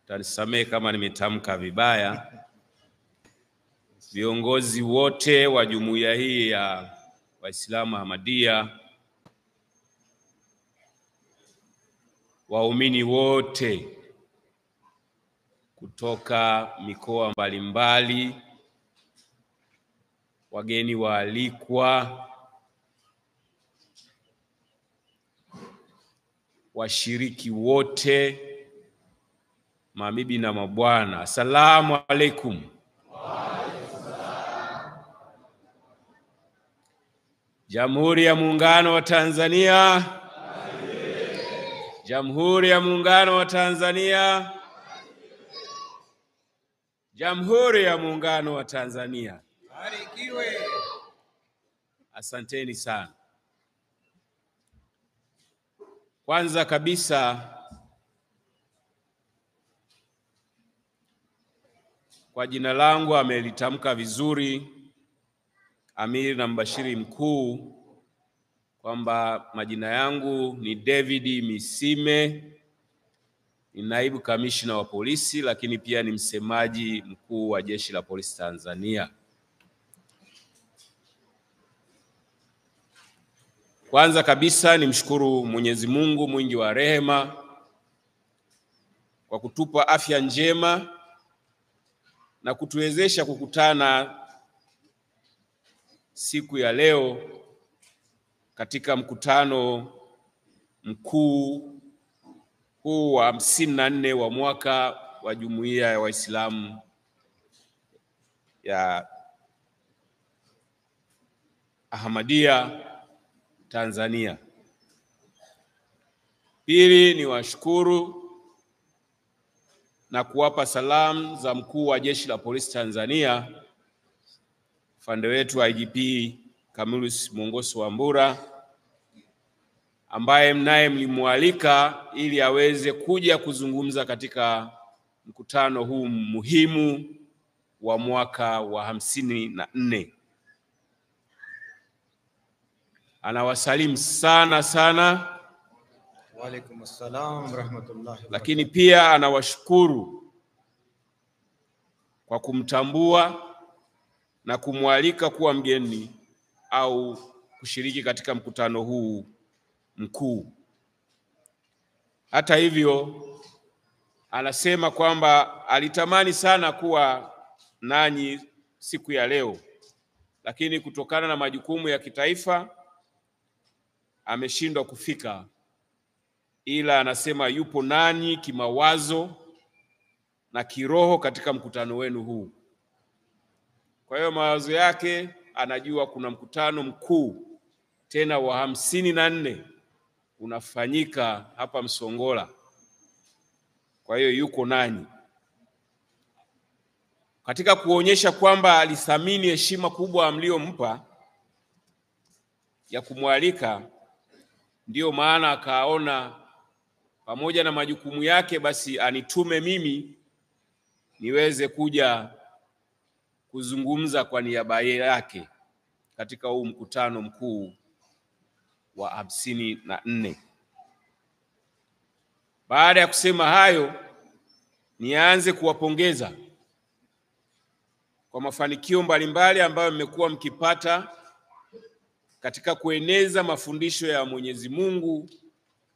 Tanisamehe kama nimetamka vibaya. Viongozi wote wa jumuiya hii ya Waislamu Ahmadiyya, waumini wote kutoka mikoa mbalimbali, wageni waalikwa, washiriki wote, mabibi na mabwana, asalamu alaikum. Jamhuri ya Muungano wa Tanzania. Jamhuri ya Muungano wa Tanzania. Jamhuri ya Muungano wa Tanzania. Barikiwe. Asanteni sana. Kwanza kabisa, kwa jina langu amelitamka vizuri Amiri na Mbashiri Mkuu kwamba majina yangu ni David Misime, ni naibu kamishna wa polisi, lakini pia ni msemaji mkuu wa Jeshi la Polisi Tanzania. Kwanza kabisa nimshukuru Mwenyezi Mungu mwingi wa rehema kwa kutupa afya njema na kutuwezesha kukutana siku ya leo katika mkutano mkuu huu wa 54 wa mwaka wa Jumuiya ya Waislamu ya Ahmadiyya Tanzania. Pili, ni washukuru na kuwapa salamu za mkuu wa Jeshi la Polisi Tanzania, afande wetu IGP Camillus Mongoso Wambura, ambaye mnaye mlimualika ili aweze kuja kuzungumza katika mkutano huu muhimu wa mwaka wa 54. Anawasalimu sana sana. Wa alaikum assalam wa rahmatullahi. Lakini pia anawashukuru kwa kumtambua na kumwalika kuwa mgeni au kushiriki katika mkutano huu mkuu. Hata hivyo, anasema kwamba alitamani sana kuwa nanyi siku ya leo, lakini kutokana na majukumu ya kitaifa ameshindwa kufika, ila anasema yupo nanyi kimawazo na kiroho katika mkutano wenu huu. Kwa hiyo mawazo yake, anajua kuna mkutano mkuu tena wa 54 unafanyika hapa Msongola. Kwa hiyo yuko nanyi. Katika kuonyesha kwamba alithamini heshima kubwa mliompa ya kumwalika, ndiyo maana akaona pamoja na majukumu yake basi anitume mimi niweze kuja kuzungumza kwa niaba yake katika huu mkutano mkuu wa 54. Baada ya kusema hayo, nianze kuwapongeza kwa mafanikio mbalimbali ambayo mmekuwa mkipata katika kueneza mafundisho ya Mwenyezi Mungu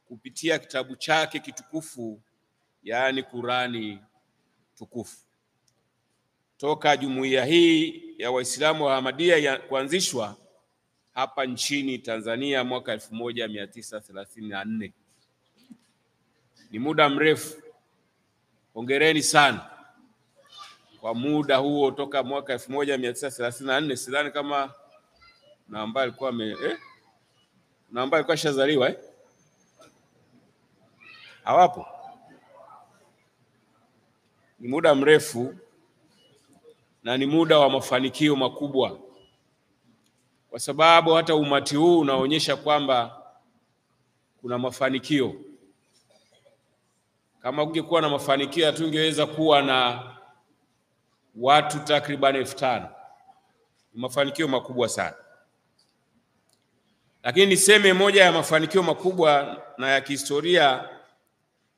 kupitia kitabu chake kitukufu, yaani Qur'ani tukufu. Toka jumuiya hii ya Waislamu wa Ahmadiyya kuanzishwa hapa nchini Tanzania mwaka 1934. Ni muda mrefu. Hongereni sana kwa muda huo toka mwaka 1934. Sidhani kama na ambaye alikuwa na ambaye alikuwa shazaliwa hawapo. Ni muda mrefu na ni muda wa mafanikio makubwa, kwa sababu hata umati huu unaonyesha kwamba kuna mafanikio. Kama ungekuwa na mafanikio hatungeweza kuwa na watu takriban 5000. Ni mafanikio makubwa sana. Lakini niseme moja ya mafanikio makubwa na ya kihistoria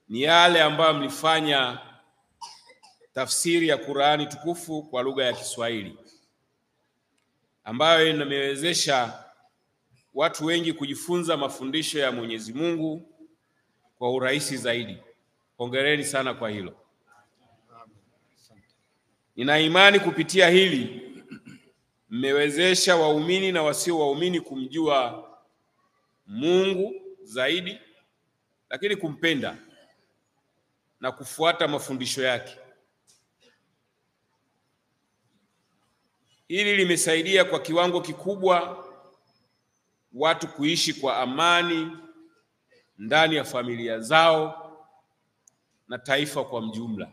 ni yale ambayo mlifanya tafsiri ya Qur'ani tukufu kwa lugha ya Kiswahili, ambayo inamewezesha watu wengi kujifunza mafundisho ya Mwenyezi Mungu kwa urahisi zaidi. Hongereni sana kwa hilo. Nina imani kupitia hili mmewezesha waumini na wasio waumini kumjua Mungu zaidi, lakini kumpenda na kufuata mafundisho yake. Hili limesaidia kwa kiwango kikubwa watu kuishi kwa amani ndani ya familia zao na taifa kwa mjumla.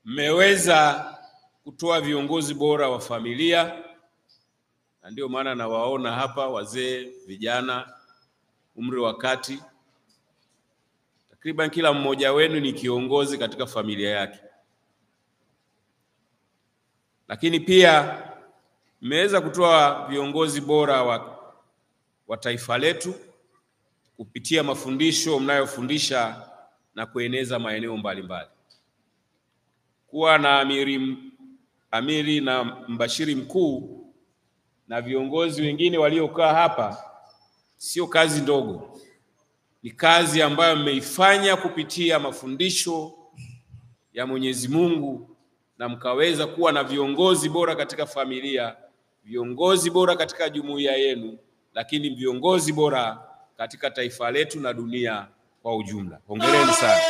Mmeweza kutoa viongozi bora wa familia, na ndio maana nawaona hapa wazee, vijana, umri wa kati. Takriban kila mmoja wenu ni kiongozi katika familia yake. Lakini pia mmeweza kutoa viongozi bora wa taifa letu kupitia mafundisho mnayofundisha na kueneza maeneo mbalimbali. Kuwa na amiri na mbashiri mkuu na viongozi wengine waliokaa hapa sio kazi ndogo. Ni kazi ambayo mmeifanya kupitia mafundisho ya Mwenyezi Mungu, na mkaweza kuwa na viongozi bora katika familia, viongozi bora katika jumuiya yenu, lakini viongozi bora katika taifa letu na dunia kwa ujumla. Hongereni sana.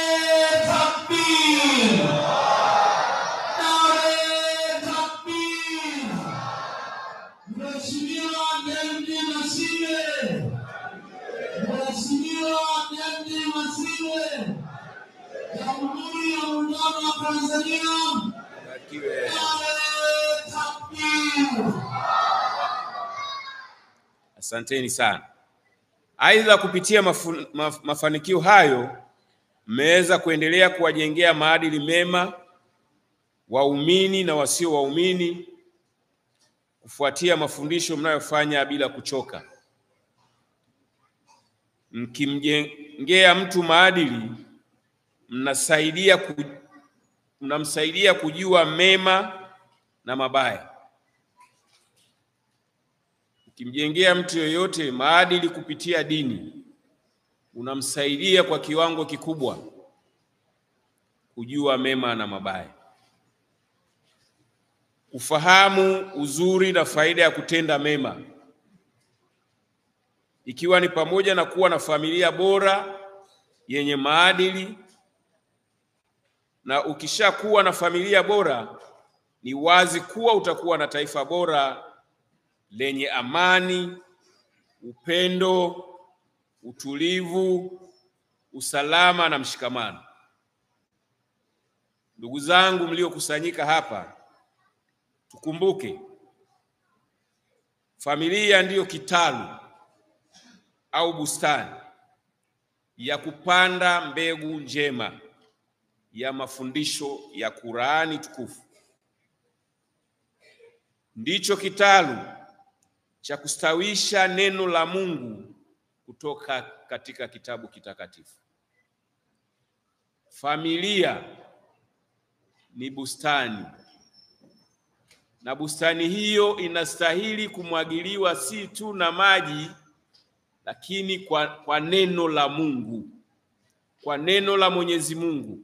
Asanteni sana. Aidha, kupitia mafanikio hayo mmeweza kuendelea kuwajengea maadili mema waumini na wasio waumini kufuatia mafundisho mnayofanya bila kuchoka. Mkimjengea mtu maadili, mnamsaidia kujua mema na mabaya. Ukimjengea mtu yoyote maadili kupitia dini, unamsaidia kwa kiwango kikubwa kujua mema na mabaya, ufahamu uzuri na faida ya kutenda mema, ikiwa ni pamoja na kuwa na familia bora yenye maadili. Na ukishakuwa na familia bora, ni wazi kuwa utakuwa na taifa bora lenye amani, upendo, utulivu, usalama na mshikamano. Ndugu zangu mliokusanyika hapa, tukumbuke familia ndiyo kitalu au bustani ya kupanda mbegu njema ya mafundisho ya Qur'ani tukufu. Ndicho kitalu cha kustawisha neno la Mungu kutoka katika kitabu kitakatifu. Familia ni bustani, na bustani hiyo inastahili kumwagiliwa si tu na maji, lakini kwa neno la Mungu, kwa neno la Mwenyezi Mungu.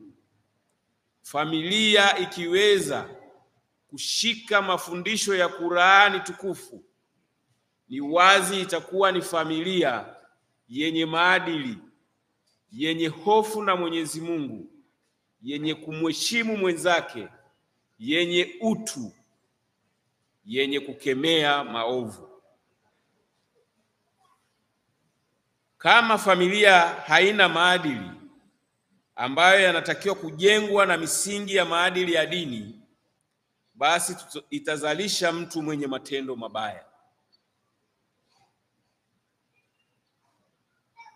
Familia ikiweza kushika mafundisho ya Qur'ani tukufu, ni wazi itakuwa ni familia yenye maadili, yenye hofu na Mwenyezi Mungu, yenye kumheshimu mwenzake, yenye utu, yenye kukemea maovu. Kama familia haina maadili ambayo yanatakiwa kujengwa na misingi ya maadili ya dini, basi itazalisha mtu mwenye matendo mabaya.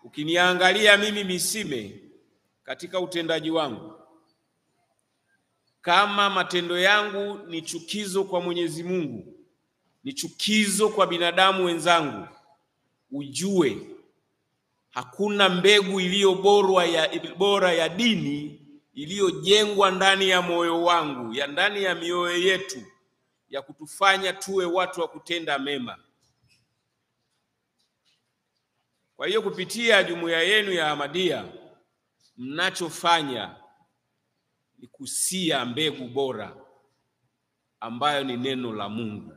Ukiniangalia mimi Misime katika utendaji wangu, kama matendo yangu ni chukizo kwa Mwenyezi Mungu, ni chukizo kwa binadamu wenzangu, ujue hakuna mbegu iliyo bora ya dini iliyojengwa ndani ya moyo wangu, ya ndani ya mioyo yetu, ya kutufanya tuwe watu wa kutenda mema. Kwa hiyo kupitia jumuiya yenu ya Ahmadiyya, mnachofanya ni kusia mbegu bora ambayo ni neno la Mungu.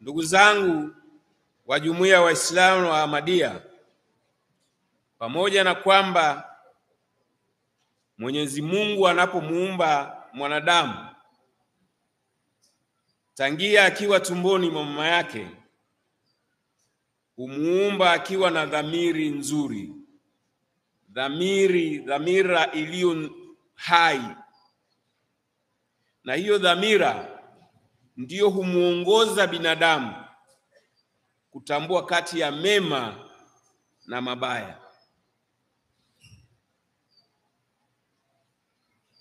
Ndugu zangu wa jumuiya wa Waislamu wa Ahmadiyya, pamoja na kwamba Mwenyezi Mungu anapomuumba mwanadamu tangia akiwa tumboni mwa mama yake, humuumba akiwa na dhamiri nzuri, dhamira iliyo hai, na hiyo dhamira ndiyo humuongoza binadamu kutambua kati ya mema na mabaya.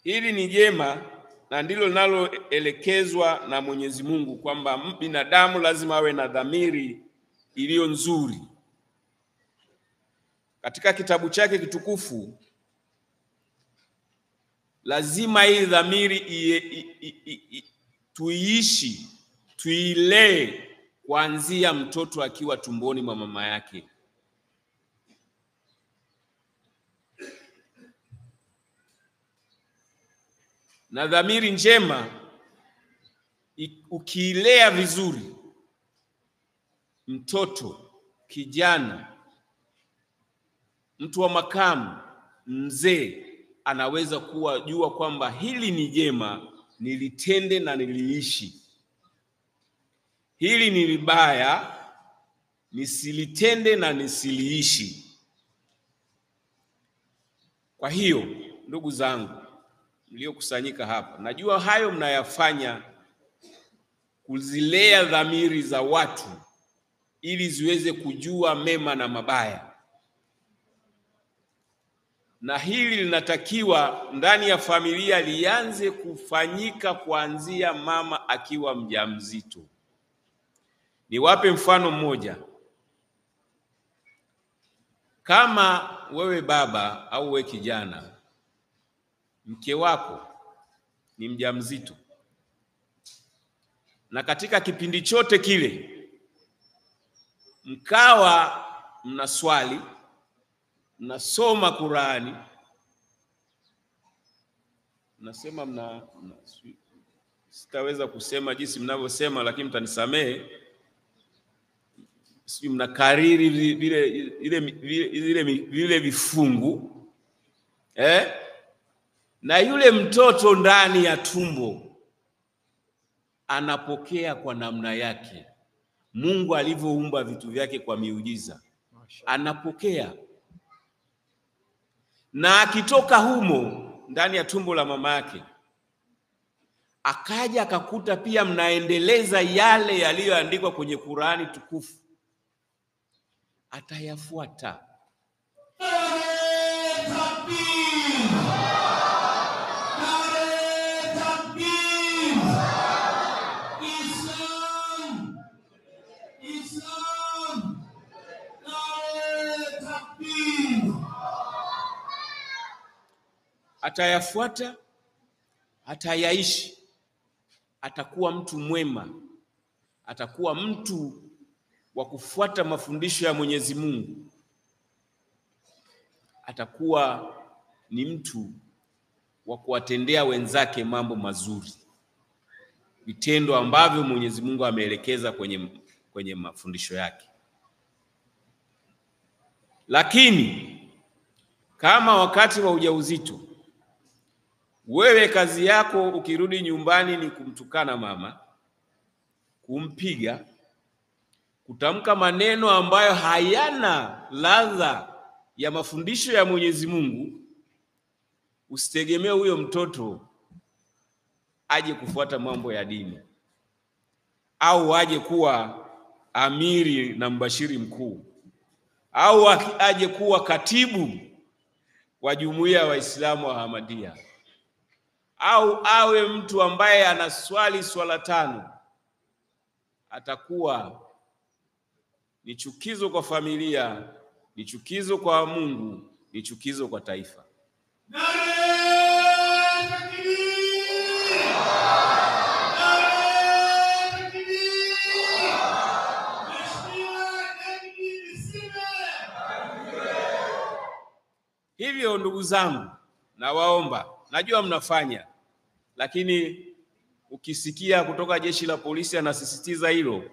Hili ni jema na ndilo linaloelekezwa na Mwenyezi Mungu kwamba binadamu lazima awe na dhamiri iliyo nzuri. Katika kitabu chake kitukufu, lazima hii dhamiri tuiishi, tuilee kuanzia mtoto akiwa tumboni mwa mama yake. Na dhamiri njema ukiilea vizuri, mtoto, kijana, mtu wa makamu, mzee, anaweza jua kwamba hili ni jema, nilitende na niliishi. Hili ni libaya, nisilitende na nisiliishi. Kwa hiyo ndugu zangu mliokusanyika hapa, najua hayo mnayafanya kuzilea dhamiri za watu ili ziweze kujua mema na mabaya. Na hili linatakiwa ndani ya familia lianze kufanyika kuanzia mama akiwa mjamzito. Niwape mfano mmoja. Kama wewe baba au wewe kijana, mke wako ni mjamzito, na katika kipindi chote kile mkawa mnaswali, mnasoma Qur'ani, mnasema sitaweza kusema jinsi mnavyosema lakini mtanisamehe, sisi mnakariri vile vifungu na yule mtoto ndani ya tumbo anapokea kwa namna yake. Mungu alivyoumba vitu vyake kwa miujiza, anapokea. Na akitoka humo ndani ya tumbo la mama yake, akaja akakuta pia mnaendeleza yale yaliyoandikwa kwenye Qur'ani tukufu, atayafuata. Atayafuata, atayaishi, atakuwa mtu mwema, atakuwa mtu wa kufuata mafundisho ya Mwenyezi Mungu, atakuwa ni mtu wa kuwatendea wenzake mambo mazuri, vitendo ambavyo Mwenyezi Mungu ameelekeza kwenye mafundisho yake. Lakini kama wakati wa ujauzito Wewe kazi yako ukirudi nyumbani ni kumtukana mama, kumpiga, kutamka maneno ambayo hayana ladha ya mafundisho ya Mwenyezi Mungu. Usitegemee huyo mtoto aje kufuata mambo ya dini au aje kuwa amiri na mbashiri mkuu au aje kuwa katibu wa jumuiya ya Waislamu wa Ahmadiyya au awe mtu ambaye anaswali swala 5. Atakuwa ni chukizo kwa familia, ni chukizo kwa Mungu, ni chukizo kwa taifa. Hivyo ndugu zangu, nawaomba, najua mnafanya, lakini ukisikia kutoka jeshi la polisi anasisitiza hilo,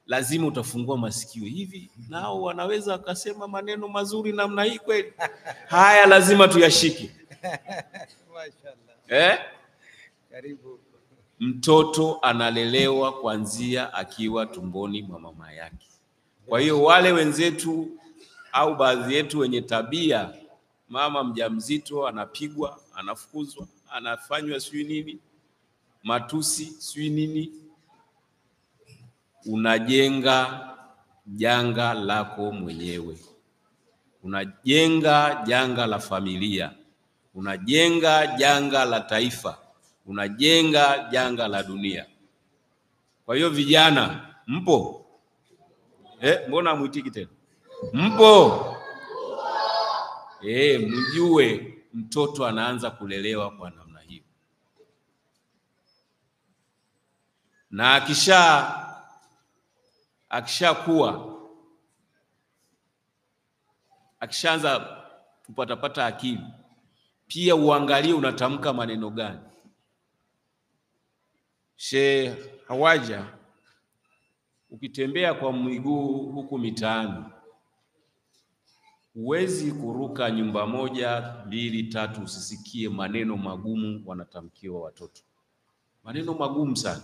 lazima utafungua masikio. Hivi nao wanaweza wakasema maneno mazuri namna hii kweli? Haya lazima tuyashike. Karibu. Mtoto analelewa kuanzia akiwa tumboni mwa mama yake. Kwa hiyo wale wenzetu au baadhi yetu wenye tabia, mama mjamzito anapigwa, anafukuzwa, anafanywa sijui nini, matusi sijui nini, unajenga janga lako mwenyewe, unajenga janga la familia, unajenga janga la taifa, unajenga janga la dunia. Kwa hiyo vijana, mpo? Mbona muitiki tena? Mpo? Mjue mtoto anaanza kulelewa kwa namna hiyo, na akishakuwa, akishaanza kupatapata akili, pia uangalie unatamka maneno gani. Sheikh Hawaja, ukitembea kwa miguu huku mitaani, huwezi kuruka nyumba 1, 2, 3 usisikie maneno magumu wanatamkiwa watoto. Maneno magumu sana,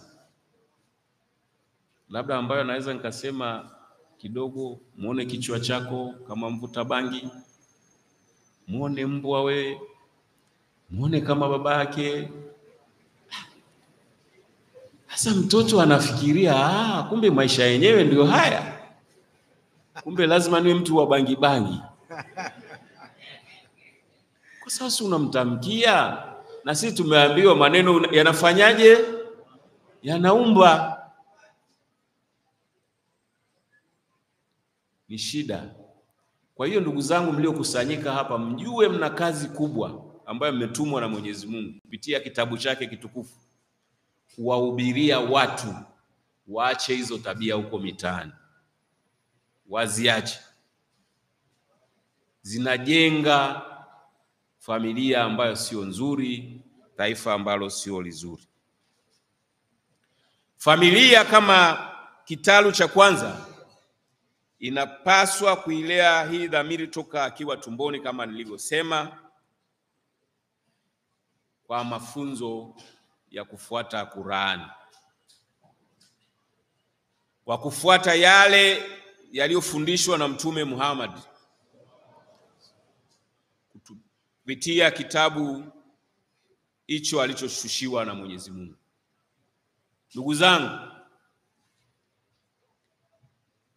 labda ambayo naweza nikasema kidogo, muone kichwa chako kama mvuta bangi, muone mbwa we, muone kama baba yake. Sasa mtoto anafikiria kumbe maisha yenyewe ndio haya, kumbe lazima niwe mtu wa bangi bangi. Kwa sasa unamtamkia, na sisi tumeambiwa maneno yanafanyaje? Yanaumba. Ni shida. Kwa hiyo ndugu zangu mliokusanyika hapa, mjue mna kazi kubwa ambayo mmetumwa na Mwenyezi Mungu kupitia kitabu chake kitukufu, kuwahubiria watu waache hizo tabia huko mitaani, waziache. Zinajenga familia ambayo sio nzuri, taifa ambalo sio lizuri. Familia kama kitalu cha kwanza inapaswa kuilea hii dhamiri toka akiwa tumboni, kama nilivyosema, kwa mafunzo ya kufuata Qur'ani, kwa kufuata yale yaliyofundishwa na Mtume Muhammad kupitia kitabu hicho alichoshushiwa na Mwenyezi Mungu. Ndugu zangu,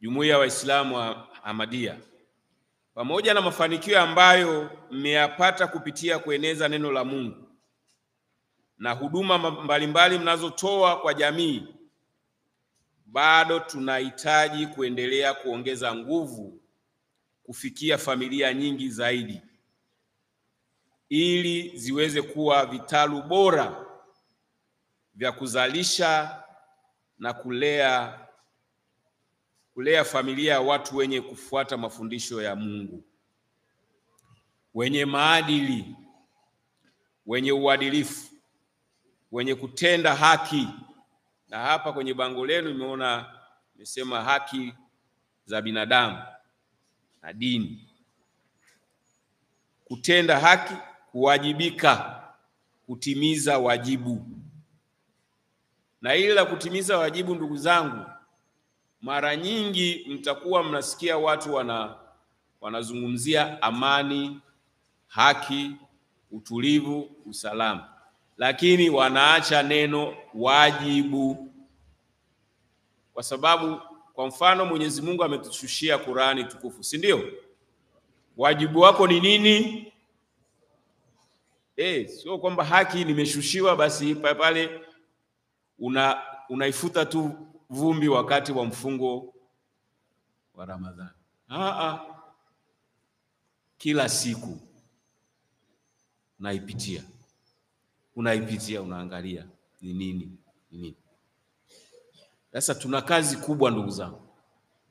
Jumuiya ya Waislamu wa Ahmadiyya, pamoja na mafanikio ambayo mmeyapata kupitia kueneza neno la Mungu na huduma mbalimbali mnazotoa kwa jamii, bado tunahitaji kuendelea kuongeza nguvu kufikia familia nyingi zaidi, ili ziweze kuwa vitalu bora vya kuzalisha na kulea familia ya watu wenye kufuata mafundisho ya Mungu, wenye maadili, wenye uadilifu, wenye kutenda haki. Na hapa kwenye bango lenu nimeona nimesema haki za binadamu na dini. Kutenda haki, kuwajibika kutimiza wajibu. Na ili la kutimiza wajibu, ndugu zangu, mara nyingi mtakuwa mnasikia watu wanazungumzia amani, haki, utulivu, usalama, lakini wanaacha neno wajibu. Kwa sababu kwa mfano Mwenyezi Mungu ametushushia Qur'ani tukufu, si ndio? Wajibu wako ni nini? Sio kwamba haki nimeshushiwa basi pale unaifuta tu vumbi wakati wa mfungo wa Ramadhani. Kila siku unaipitia unaangalia ni nini. Sasa tuna kazi kubwa ndugu zangu,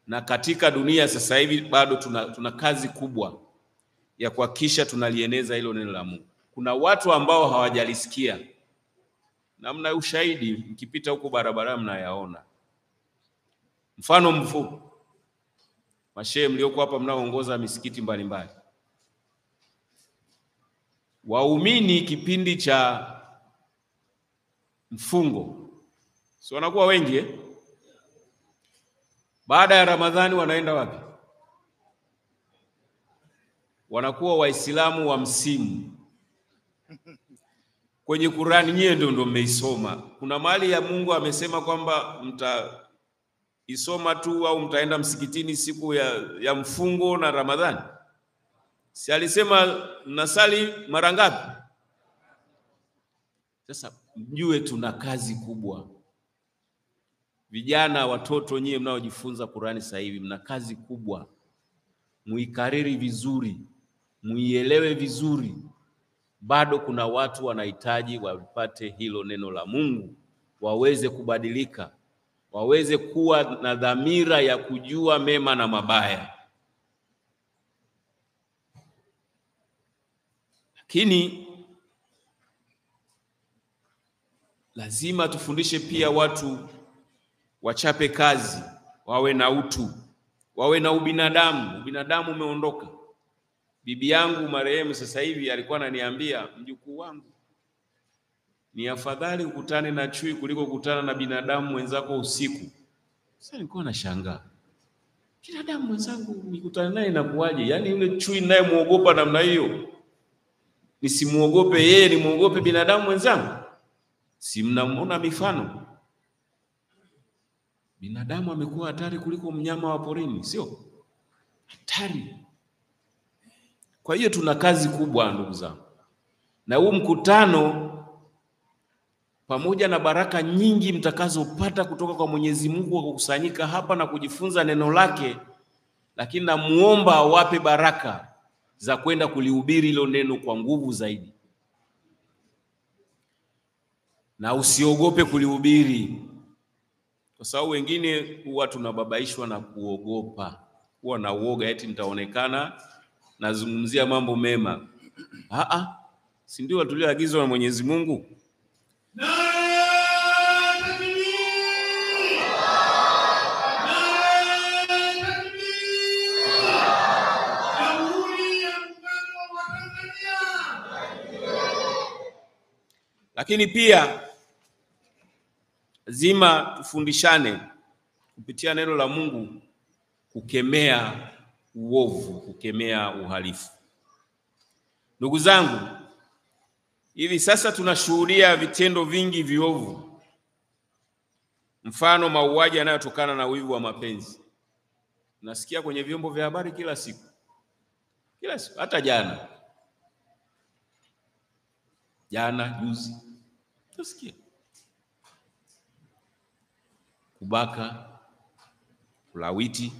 na katika dunia sasa hivi bado tuna kazi kubwa ya kuhakikisha tunalieneza hilo neno la Mungu. Kuna watu ambao hawajalisikia, na mna ushahidi mkipita huko barabara mnayaona. Mfano mfupi, mashehe mlioko hapa mnaoongoza misikiti mbalimbali, waumini kipindi cha mfungo si wanakuwa wengi Baada ya Ramadhani wanaenda wapi? Wanakuwa Waislamu wa msimu. Kwenye Qur'ani nyewe ndio mmeisoma. Kuna mahali ya Mungu amesema kwamba mtaisoma tu au mtaenda msikitini siku ya mfungo na Ramadhani? Si alisema mnasali mara ngapi? Sasa mjue tuna kazi kubwa. Vijana, watoto nyie mnaojifunza Qur'ani sasa hivi, mna kazi kubwa. Muikariri vizuri, muielewe vizuri. Bado kuna watu wanahitaji wapate hilo neno la Mungu, waweze kubadilika, waweze kuwa na dhamira ya kujua mema na mabaya. Lakini lazima tufundishe pia watu wachape kazi, wawe na utu, wawe na ubinadamu. Ubinadamu umeondoka. Bibi yangu marehemu sasa hivi alikuwa ananiambia, mjukuu wangu, ni afadhali ukutane na chui kuliko kukutana na binadamu mwenzako usiku. Sasa nilikuwa nashangaa, binadamu mwenzangu nikutane naye inakuaje? Yaani yule chui naye muogopa namna hiyo, nisimuogope yeye, nimuogope binadamu mwenzangu? Si mnaona mifano? Binadamu amekuwa hatari kuliko mnyama wa porini, sio? Hatari. Kwa hiyo tuna kazi kubwa ndugu zangu. Na huu mkutano, pamoja na baraka nyingi mtakazopata kutoka kwa Mwenyezi Mungu kwa kukusanyika hapa na kujifunza neno lake, lakini namuomba awape baraka za kwenda kulihubiri hilo neno kwa nguvu zaidi. Na usiogope kulihubiri, kwa sababu wengine huwa tunababaishwa na kuogopa, huwa na uoga eti nitaonekana nazungumzia mambo mema. Si ndio tulioagizwa na Mwenyezi Mungu? Lakini pia lazima tufundishane kupitia neno la Mungu kukemea uovu, kukemea uhalifu. Ndugu zangu, hivi sasa tunashuhudia vitendo vingi viovu. Mfano, mauaji yanayotokana na wivu wa mapenzi. Nasikia kwenye vyombo vya habari kila siku. Hata jana juzi nasikia kubaka, kulawiti,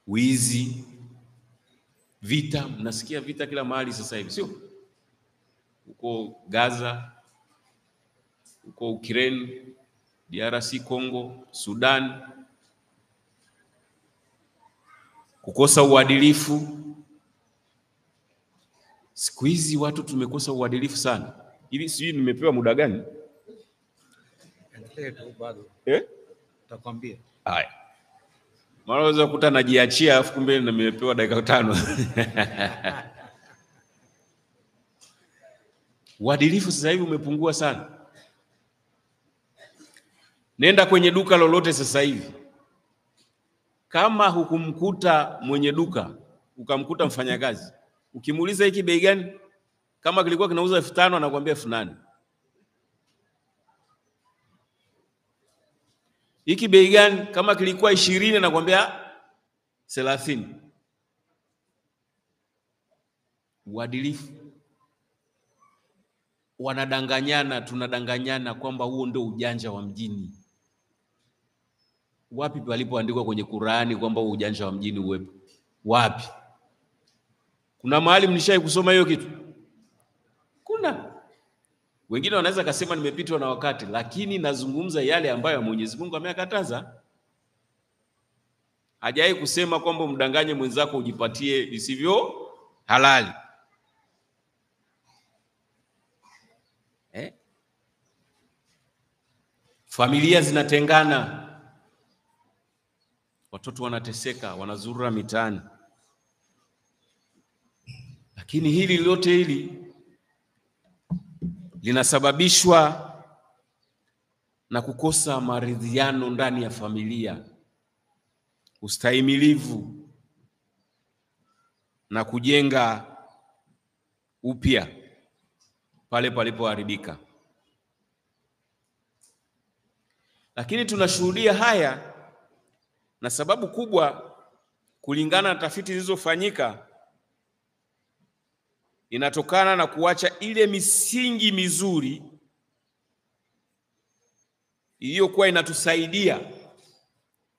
wizi, vita. Mnasikia vita kila mahali sasa hivi, sio? Huko Gaza, huko Ukraine, DRC Congo, Sudan. Kukosa uadilifu. Siku hizi watu tumekosa uadilifu sana. Hivi sijui nimepewa muda gani? Bado. Utakwambia. Haya. Mara unaweza kukuta najiachia afu kumbe nimepewa dakika 5. Uadilifu sasa hivi umepungua sana. Nenda kwenye duka lolote sasa hivi, kama hukumkuta mwenye duka ukamkuta mfanyakazi, ukimuuliza hiki bei gani, kama kilikuwa kinauza 5,000 anakuambia 8,000. Hiki bei gani, kama kilikuwa 20 anakuambia 30. Uadilifu. Wanadanganyana, tunadanganyana kwamba huo ndio ujanja wa mjini. Wapi palipoandikwa kwenye Qur'ani kwamba ujanja wa mjini uwepo? Wapi? Kuna mahali mnishai kusoma hiyo kitu? Kuna. Wengine wanaweza kusema nimepitwa na wakati, lakini nazungumza yale ambayo Mwenyezi Mungu ameyakataza. Hajai kusema kwamba mdanganye mwenzako ujipatie visivyo halali. Familia zinatengana. Watoto wanateseka, wanazurura mitaani. Lakini hili lote hili linasababishwa na kukosa maridhiano ndani ya familia, ustahimilivu na kujenga upya pale palipoharibika. Lakini tunashuhudia haya, na sababu kubwa kulingana na tafiti zilizofanyika inatokana na kuacha ile misingi mizuri iliyokuwa inatusaidia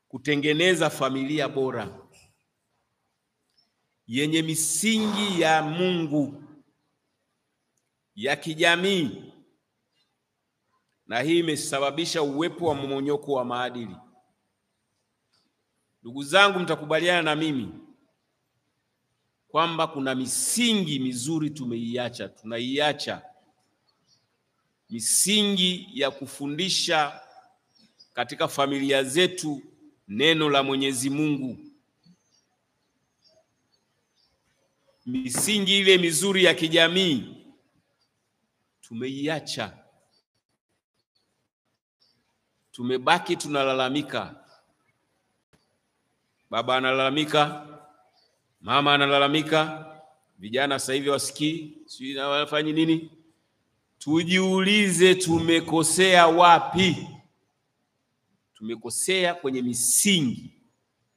kutengeneza familia bora yenye misingi ya Mungu, ya kijamii, na hii imesababisha uwepo wa mmonyoko wa maadili. Ndugu zangu, mtakubaliana na mimi kwamba kuna misingi mizuri tumeiacha, tunaiacha misingi ya kufundisha katika familia zetu neno la Mwenyezi Mungu, misingi ile mizuri ya kijamii tumeiacha. Tumebaki tunalalamika, baba analalamika, mama analalamika, vijana sasa hivi wasikii, sijui na wafanye nini. Tujiulize, tumekosea wapi? Tumekosea kwenye misingi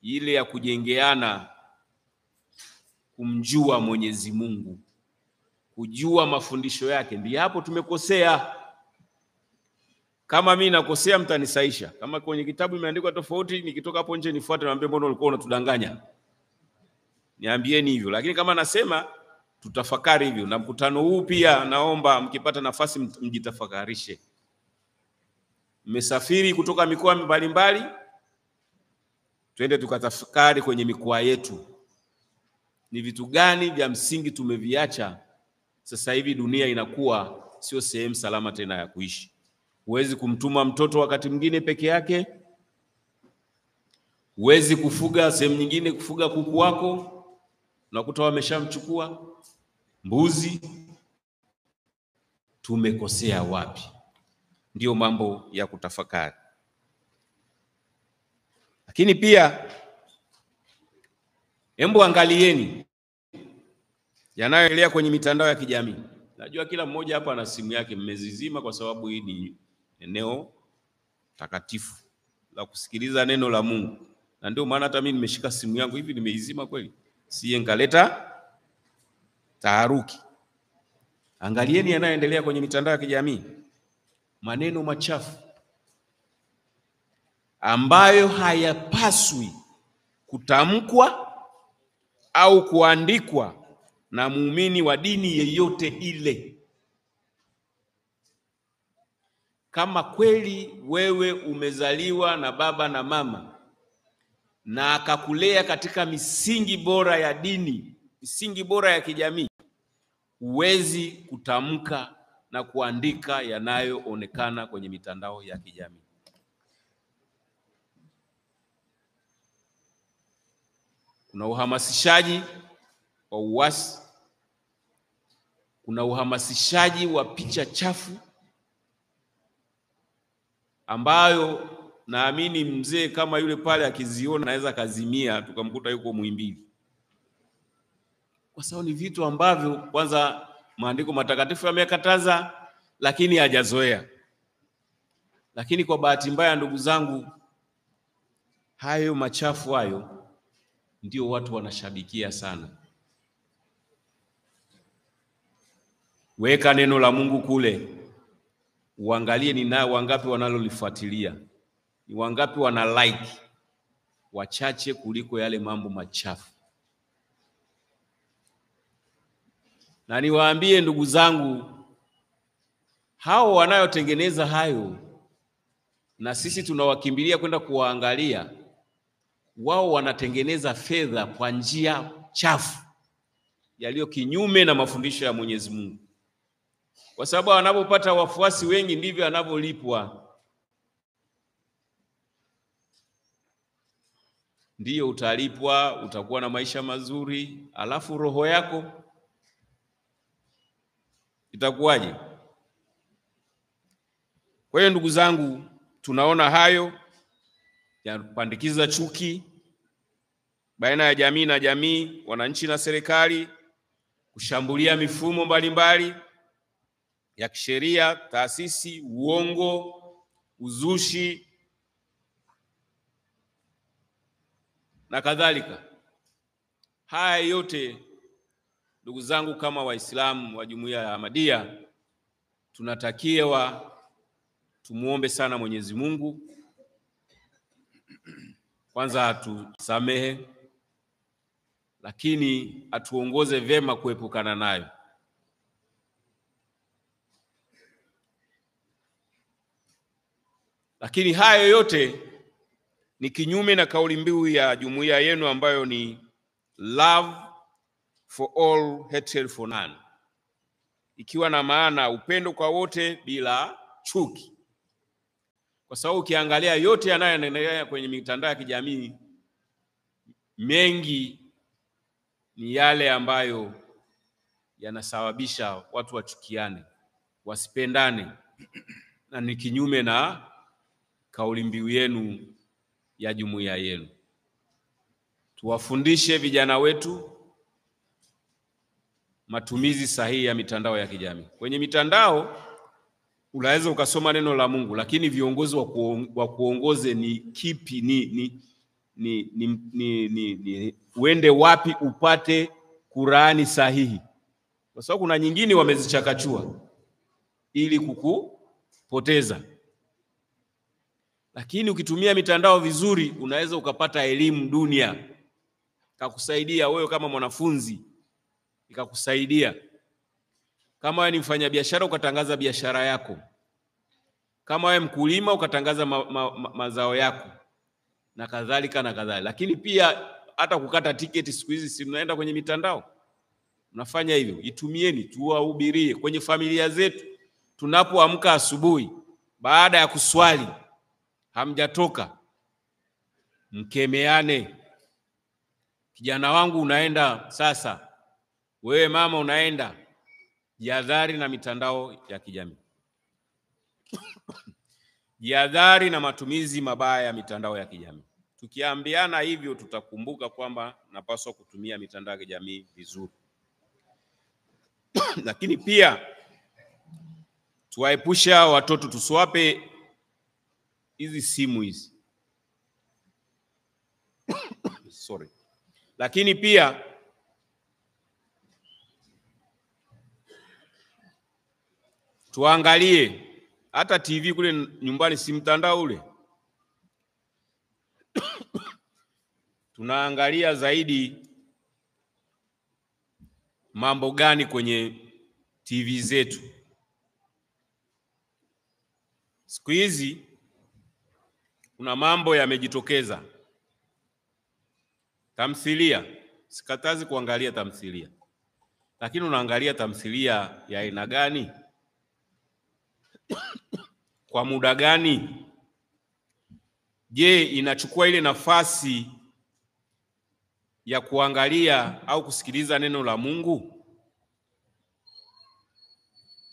ile ya kujengeana, kumjua Mwenyezi Mungu, kujua mafundisho yake. Ndio hapo tumekosea. Kama mimi nakosea, mtanisaisha. Kama kwenye kitabu imeandikwa tofauti, nikitoka hapo nje nifuate, niambie mbona ulikuwa unatudanganya, niambieni hivyo. Lakini kama nasema, tutafakari hivyo. Na mkutano huu pia naomba mkipata nafasi mjitafakarishe. Mmesafiri kutoka mikoa mbalimbali, twende tukatafakari kwenye mikoa yetu, ni vitu gani vya msingi tumeviacha. Sasa hivi dunia inakuwa sio sehemu salama tena ya kuishi. Huwezi kumtuma mtoto wakati mwingine peke yake, huwezi kufuga sehemu nyingine, kufuga kuku wako unakuta wameshamchukua, mbuzi. Tumekosea wapi? Ndiyo mambo ya kutafakari. Lakini pia hebu angalieni yanayoendelea kwenye mitandao ya kijamii. Najua kila mmoja hapa ana simu yake, mmezizima kwa sababu hii ni eneo takatifu la kusikiliza neno la Mungu. Na ndio maana hata mimi nimeshika simu yangu hivi, nimeizima kweli, siye nkaleta taharuki. Angalieni yanayoendelea kwenye mitandao ya kijamii, maneno machafu ambayo hayapaswi kutamkwa au kuandikwa na muumini wa dini yeyote ile. Kama kweli wewe umezaliwa na baba na mama na akakulea katika misingi bora ya dini, misingi bora ya kijamii, huwezi kutamka na kuandika yanayoonekana kwenye mitandao ya kijamii. Kuna uhamasishaji wa uasi, kuna uhamasishaji wa picha chafu ambayo naamini mzee kama yule pale akiziona anaweza kazimia, tukamkuta yuko Muhimbili, kwa sababu ni vitu ambavyo kwanza maandiko matakatifu yamekataza, lakini hajazoea. Lakini kwa bahati mbaya, ndugu zangu, hayo machafu hayo ndio watu wanashabikia sana. Weka neno la Mungu kule, uangalie ni nao wangapi wanalolifuatilia, ni wangapi wana like, wachache kuliko yale mambo machafu. Na niwaambie ndugu zangu, hao wanayotengeneza hayo na sisi tunawakimbilia kwenda kuwaangalia, wao wanatengeneza fedha kwa njia chafu yaliyo kinyume na mafundisho ya Mwenyezi Mungu. Kwa sababu wanapopata wafuasi wengi ndivyo anavyolipwa. Ndiyo utalipwa, utakuwa na maisha mazuri, alafu roho yako itakuwaje? Kwa hiyo ndugu zangu, tunaona hayo yapandikiza chuki baina ya jamii na jamii, wananchi na serikali, kushambulia mifumo mbalimbali ya kisheria, taasisi, uongo, uzushi na kadhalika. Haya yote ndugu zangu, kama Waislamu wa Jumuiya ya Ahmadiyya, tunatakiwa tumuombe sana Mwenyezi Mungu, kwanza atusamehe, lakini atuongoze vyema kuepukana nayo. Lakini hayo yote ni kinyume na kauli mbiu ya jumuiya yenu ambayo ni love for all, hatred for none, ikiwa na maana upendo kwa wote bila chuki. Kwa sababu ukiangalia yote yanayoendelea kwenye mitandao ya kijamii, mengi ni yale ambayo yanasababisha watu wachukiane, wasipendane, na ni kinyume na kauli mbiu yenu ya jumuiya yenu. Tuwafundishe vijana wetu matumizi sahihi ya mitandao ya kijamii. Kwenye mitandao unaweza ukasoma neno la Mungu, lakini viongozi wa kuongoze ni kipi? Uende wapi upate Qur'ani sahihi? Kwa sababu kuna nyingine wamezichakachua ili kukupoteza. Lakini ukitumia mitandao vizuri, unaweza ukapata elimu dunia, ikakusaidia wewe kama mwanafunzi, ikakusaidia kama wewe ni mfanyabiashara ukatangaza biashara yako, kama wewe mkulima ukatangaza mazao yako, na kadhalika na kadhalika. Lakini pia hata kukata tiketi siku hizi si mnaenda kwenye mitandao, unafanya hivyo. Itumieni, tuwahubirie kwenye familia zetu. Tunapoamka asubuhi baada ya kuswali, hamjatoka, mkemeane. Kijana wangu unaenda sasa, wewe mama unaenda, jihadhari na mitandao ya kijamii. Jihadhari na matumizi mabaya ya mitandao ya kijamii. Tukiambiana hivyo, tutakumbuka kwamba napaswa kutumia mitandao ya kijamii vizuri. Lakini pia tuwaepusha watoto, tusiwape hizi simu hizi. Sorry. Lakini pia tuangalie hata TV kule nyumbani, si mtandao ule. Tunaangalia zaidi mambo gani kwenye TV zetu. Siku hizi kuna mambo yamejitokeza. Tamthilia, sikatazi kuangalia tamthilia, lakini unaangalia tamthilia ya aina gani? Kwa muda gani? Je, inachukua ile nafasi ya kuangalia au kusikiliza neno la Mungu?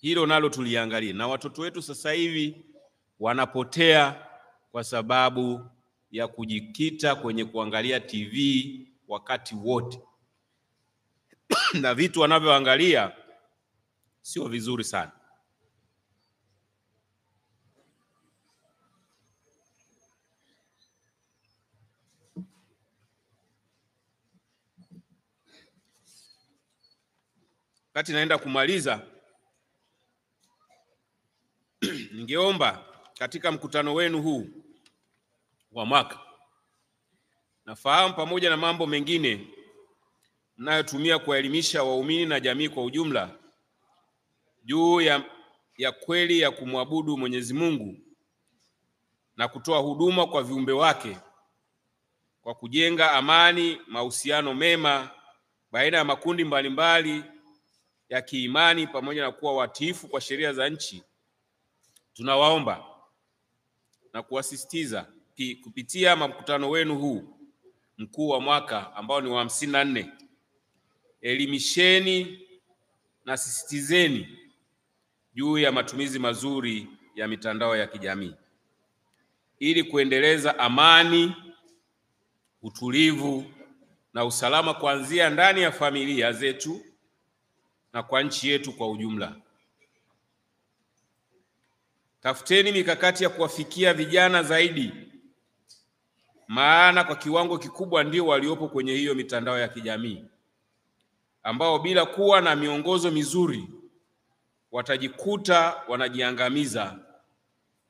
Hilo nalo tuliangalia. Na watoto wetu sasa hivi wanapotea kwa sababu ya kujikita kwenye kuangalia TV wakati wote na vitu wanavyoangalia sio vizuri sana. Wakati naenda kumaliza, ningeomba katika mkutano wenu huu wa mwaka, nafahamu pamoja na mambo mengine mnayotumia kuwaelimisha waumini na jamii kwa ujumla juu ya kweli ya kumwabudu Mwenyezi Mungu na kutoa huduma kwa viumbe wake kwa kujenga amani, mahusiano mema baina ya makundi mbalimbali ya kiimani pamoja na kuwa watiifu kwa sheria za nchi, tunawaomba na kuwasisitiza kupitia mkutano wenu huu mkuu wa mwaka ambao ni wa 54, elimisheni na sisitizeni juu ya matumizi mazuri ya mitandao ya kijamii ili kuendeleza amani, utulivu na usalama kuanzia ndani ya familia zetu na kwa nchi yetu kwa ujumla. Tafuteni mikakati ya kuwafikia vijana zaidi, maana kwa kiwango kikubwa ndio waliopo kwenye hiyo mitandao ya kijamii, ambao bila kuwa na miongozo mizuri watajikuta wanajiangamiza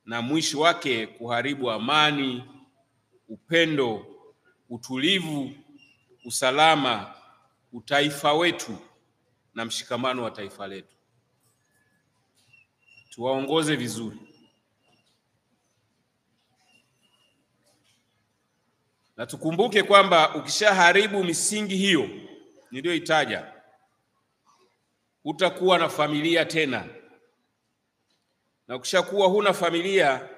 na mwisho wake kuharibu amani, upendo, utulivu, usalama, utaifa wetu na mshikamano wa taifa letu. Tuwaongoze vizuri. Na tukumbuke kwamba ukishaharibu misingi hiyo niliyoitaja, hutakuwa na familia tena. Na ukishakuwa huna familia,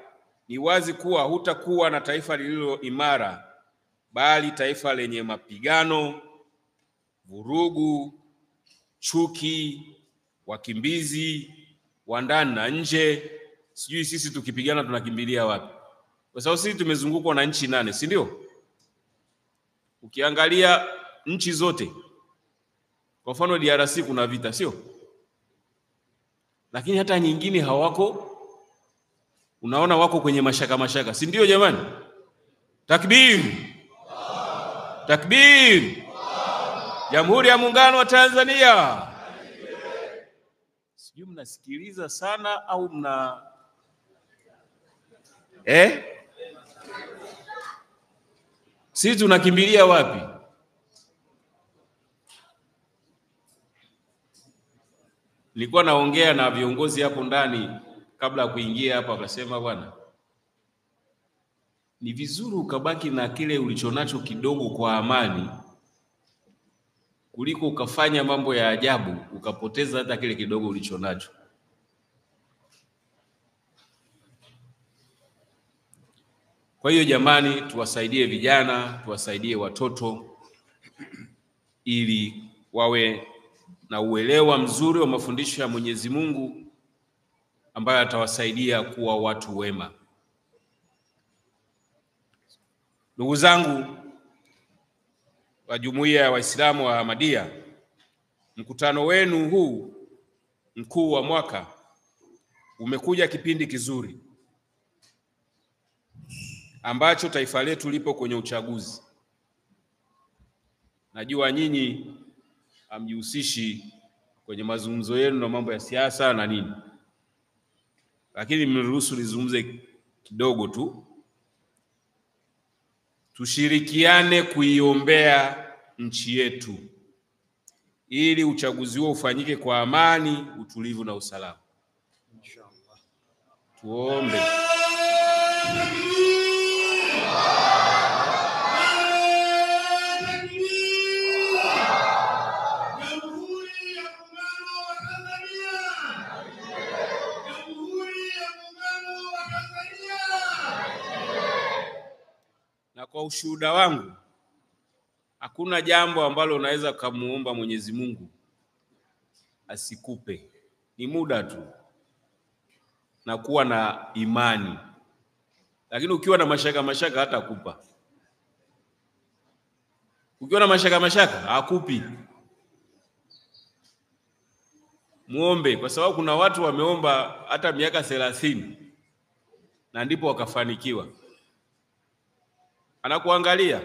ni wazi kuwa hutakuwa na taifa lililo imara, bali taifa lenye mapigano, vurugu, chuki, wakimbizi wa ndani na nje. Sijui sisi tukipigana tunakimbilia wapi? Kwa sababu sisi tumezungukwa na nchi 8, si ndio? Ukiangalia nchi zote, kwa mfano DRC kuna vita, sio? Lakini hata nyingine hawako, unaona wako kwenye mashaka, si ndio jamani? Takbir! Takbir! Jamhuri ya Muungano wa Tanzania. Sijui mnasikiliza sana au mna sisi tunakimbilia wapi? Nilikuwa naongea na viongozi hapo ndani kabla ya kuingia hapa, wakasema bwana, ni vizuri ukabaki na kile ulichonacho kidogo kwa amani kuliko ukafanya mambo ya ajabu ukapoteza hata kile kidogo ulichonacho. Kwa hiyo jamani, tuwasaidie vijana, tuwasaidie watoto ili wawe na uelewa mzuri wa mafundisho ya Mwenyezi Mungu ambayo atawasaidia kuwa watu wema. Ndugu zangu wa Jumuiya ya Waislamu wa Ahmadiyya, mkutano wenu huu mkuu wa mwaka umekuja kipindi kizuri ambacho taifa letu lipo kwenye uchaguzi. Najua nyinyi hamjihusishi kwenye mazungumzo yenu na mambo ya siasa na nini, lakini mniruhusu nizungumze kidogo tu. Tushirikiane kuiombea nchi yetu ili uchaguzi huo ufanyike kwa amani, utulivu na usalama. Inshallah. Tuombe. Na kwa ushuhuda wangu, hakuna jambo ambalo unaweza kumuomba Mwenyezi Mungu asikupe ni muda tu na kuwa na imani. Lakini ukiwa na mashaka hata kupa. Ukiwa na mashaka hakupi. Muombe, kwa sababu kuna watu wameomba hata miaka 30 na ndipo wakafanikiwa. Anakuangalia,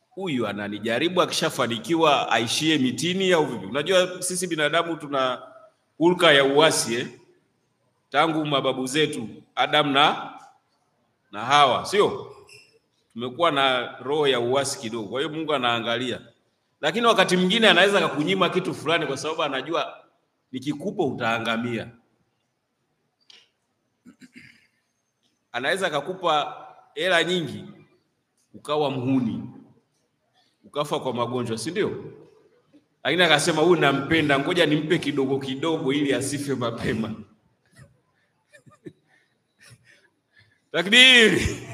huyu ananijaribu, akishafanikiwa aishie mitini au vipi? Unajua sisi binadamu tuna hulka ya uasi tangu mababu zetu Adam na Hawa, sio? Tumekuwa na roho ya uasi kidogo. Kwa hiyo Mungu anaangalia. Lakini wakati mwingine anaweza kukunyima kitu fulani kwa sababu anajua nikikupa utaangamia. Anaweza kukupa hela nyingi ukawa mhuni, ukafa kwa magonjwa, si ndio? Lakini akasema huyu nampenda, ngoja nimpe kidogo kidogo ili asife mapema. Takbiri.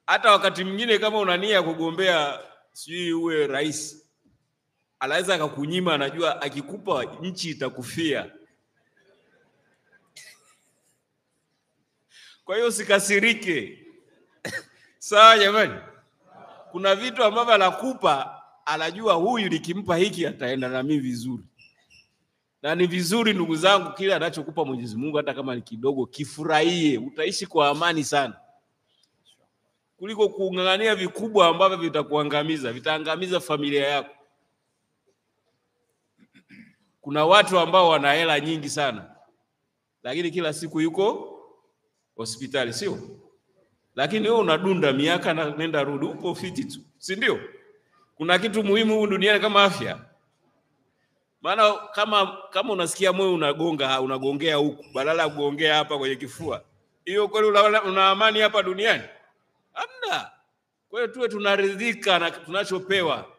Hata wakati mwingine kama una nia kugombea sijui uwe rais, anaweza akakunyima, anajua akikupa nchi itakufia. Kwa hiyo usikasirike. Sawa jamani? Kuna vitu ambavyo anakupa, anajua huyu nikimpa hiki ataenda na mimi vizuri. Na ni vizuri ndugu zangu, kile anachokupa Mwenyezi Mungu hata kama ni kidogo, kifurahie, utaishi kwa amani sana. Kuliko kung'ang'ania vikubwa ambavyo vitakuangamiza, vitaangamiza familia yako. Kuna watu ambao wana hela nyingi sana, lakini kila siku yuko hospitali, sio? Lakini wewe unadunda miaka na nenda rudi, upo fiti tu, si ndio? Kuna kitu muhimu huko duniani kama afya. Maana kama unasikia moyo unagongea huku badala ya kugongea hapa kwenye kifua, hiyo kweli una amani hapa duniani? Hamna. Kwa hiyo tuwe tunaridhika na tunachopewa.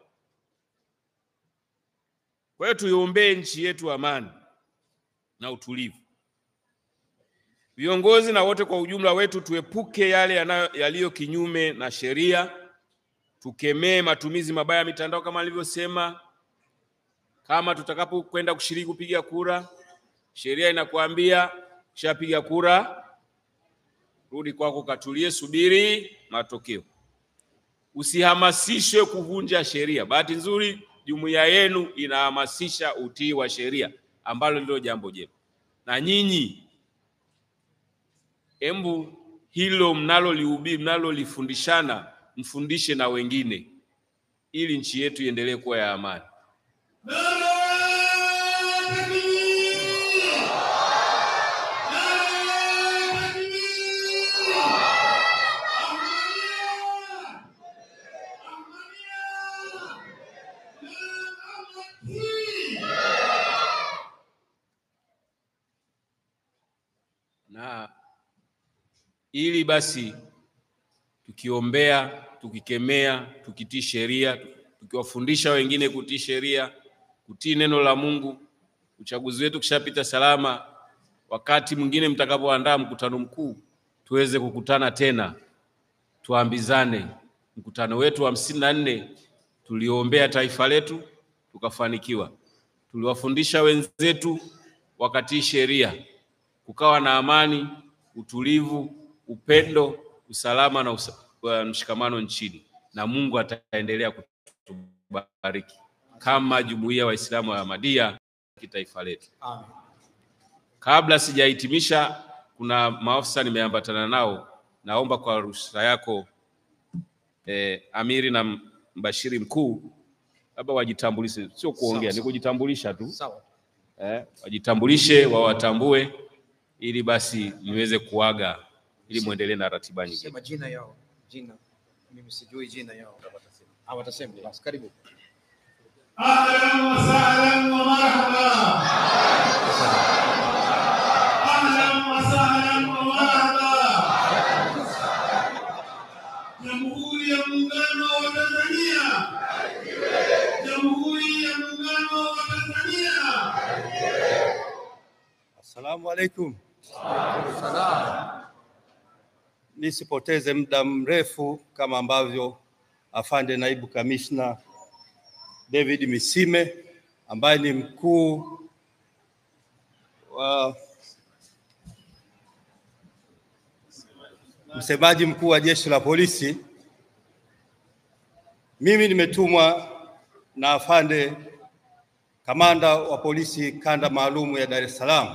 Kwa hiyo tuiombee nchi yetu amani na utulivu. Viongozi na wote kwa ujumla wetu tuepuke yale yaliyo kinyume na sheria. Tukemee matumizi mabaya ya mitandao kama nilivyosema. Kama tutakapokwenda kushiriki kupiga kura, sheria inakuambia kishapiga kura, rudi kwako katulie, subiri matokeo. Usihamasishwe kuvunja sheria. Bahati nzuri jumuiya yenu inahamasisha utii wa sheria, ambalo ndilo jambo jema. Na nyinyi embu hilo mnalolihubiri, mnalolifundishana, mfundishe na wengine ili nchi yetu iendelee kuwa ya amani. Na ili basi tukiombea, tukikemea, tukitii sheria, tukiwafundisha wengine kutii sheria, kutii neno la Mungu, uchaguzi wetu kishapita salama, wakati mwingine mtakapoandaa mkutano mkuu tuweze kukutana tena, tuambizane. Mkutano wetu wa 54 tuliombea taifa letu tukafanikiwa. Tuliwafundisha wenzetu wakati sheria, kukawa na amani, utulivu, upendo, usalama na mshikamano nchini. Na Mungu ataendelea kutubariki kama jumuiya Waislamu wa Ahmadiyya kitaifa letu. Amen. Kabla sijahitimisha, kuna maafisa nimeambatana nao, naomba kwa ruhusa yako amiri na mbashiri mkuu, labda wajitambulishe, sio kuongea, ni kujitambulisha tu. Sawa. Wajitambulishe, wawatambue ili basi niweze kuaga ili muendelee na ratiba nyingine. Sema jina yao, jina. Mimi sijui jina yao. Watasema. Basi karibu. Ahlan wa sahlan wa marhaba. Ahlan wa sahlan wa marhaba. Jamhuri ya Muungano wa Tanzania. Jamhuri ya Muungano wa Tanzania. Assalamu alaikum. Nisipoteze muda mrefu, kama ambavyo afande naibu kamishna David Misime ambaye ni mkuu wa msemaji mkuu wa Jeshi la Polisi. Mimi nimetumwa na afande kamanda wa polisi kanda maalumu ya Dar es Salaam,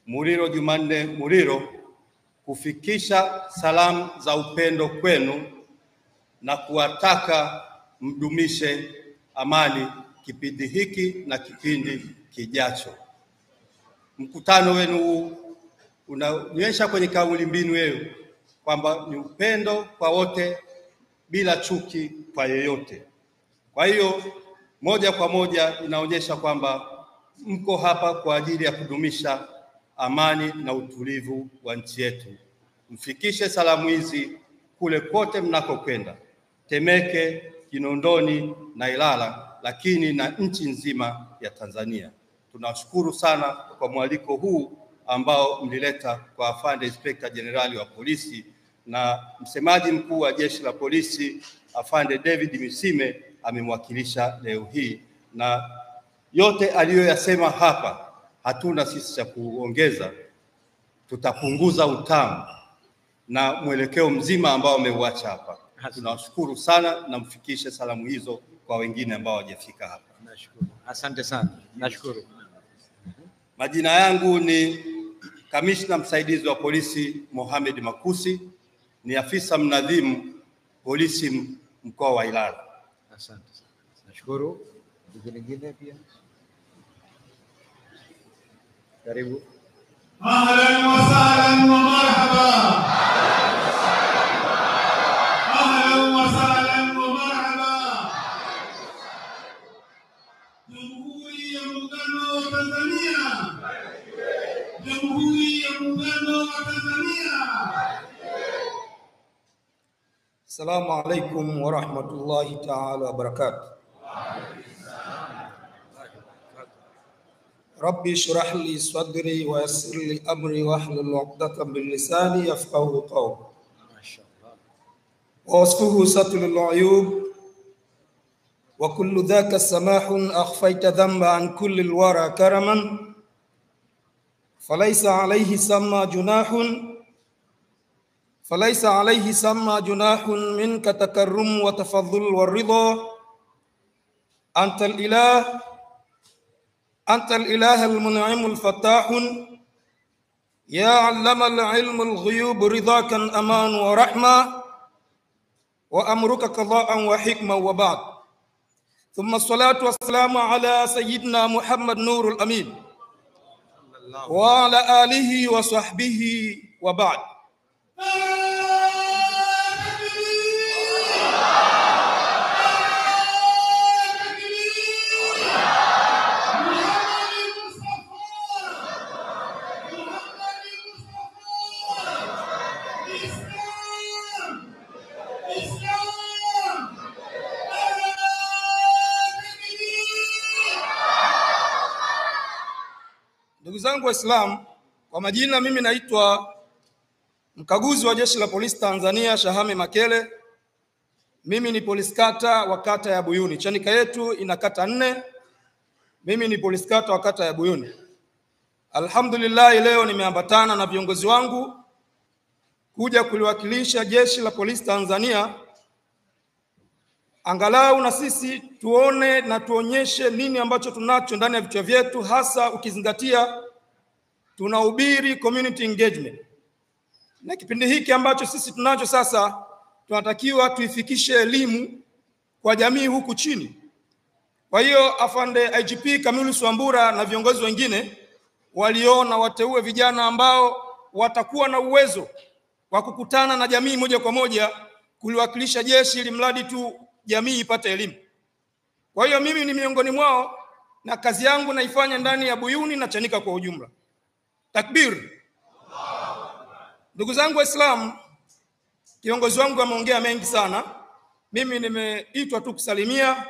Muliro Jumanne Muliro, kufikisha salamu za upendo kwenu na kuwataka mdumishe amani kipindi hiki na kipindi kijacho. Mkutano wenu huu unaonyesha kwenye kauli mbiu yenu kwamba ni upendo kwa wote bila chuki kwa yeyote. Kwa hiyo moja kwa moja inaonyesha kwamba mko hapa kwa ajili ya kudumisha amani na utulivu wa nchi yetu. Mfikishe salamu hizi kule kote mnakokwenda, Temeke, Kinondoni na Ilala, lakini na nchi nzima ya Tanzania. Tunashukuru sana kwa mwaliko huu ambao mlileta kwa afande Inspector Generali wa polisi na msemaji mkuu wa Jeshi la Polisi afande David Misime amemwakilisha leo hii, na yote aliyoyasema hapa hatuna sisi cha kuongeza. Tutapunguza utamu na mwelekeo mzima ambao ameuacha hapa. Tunawashukuru sana na mfikishe salamu hizo kwa wengine ambao hawajafika hapa. Nashukuru. Asante sana. Nashukuru. Majina yangu ni Kamishna Msaidizi wa Polisi Mohamed Makusi, ni afisa mnadhimu polisi mkoa wa Ilala. Asante sana. Nashukuru. Wengine pia. Karibu. Ahlan wa sahlan wa marhaba. Ahlan wa sahlan wa marhaba. Jamhuri ya Muungano wa Tanzania. Jamhuri ya Muungano wa Tanzania. Assalamu alaikum wa rahmatullahi ta'ala wa barakatuh. Rabbi shrah li sadri wa yassir li amri wahlul 'uqdatam min lisani yafqahu qawli. Mashaallah. Wasfuhu satrul uyub wa kullu dhaka samahun akhfayta dhanba an kulli alwara karaman falaysa alayhi samma junahun منك تكرم وتفضل والرضا أنت الإله المنعم الفتاح يا علم العلم الغيوب رضاك أمان ورحمة وأمرك قضاء وحكمة وبعد ثم الصلاة والسلام على سيدنا محمد نور الأمين وعلى آله وصحبه وبعد. Ndugu zangu Waislamu, kwa majina mimi naitwa mkaguzi wa Jeshi la Polisi Tanzania Shahame Makele. Mimi ni polisi kata wa kata ya Buyuni. Chanika yetu ina kata 4. Mimi ni polisi kata wa kata ya Buyuni. Alhamdulillah, leo nimeambatana na viongozi wangu kuja kuliwakilisha Jeshi la Polisi Tanzania, angalau na sisi tuone na tuonyeshe nini ambacho tunacho ndani ya vichwa vyetu, hasa ukizingatia tunahubiri community engagement. Na kipindi hiki ambacho sisi tunacho sasa, tunatakiwa tuifikishe elimu kwa jamii huku chini. Kwa hiyo afande IGP Kamilu Swambura na viongozi wengine waliona wateue vijana ambao watakuwa na uwezo wa kukutana na jamii moja kwa moja kuliwakilisha jeshi, ili mradi tu jamii ipate elimu. Kwa hiyo mimi ni miongoni mwao na kazi yangu naifanya ndani ya Buyuni na Chanika kwa ujumla. Takbir. Ndugu zangu Waislamu, kiongozi wangu ameongea mengi sana. Mimi nimeitwa tu kusalimia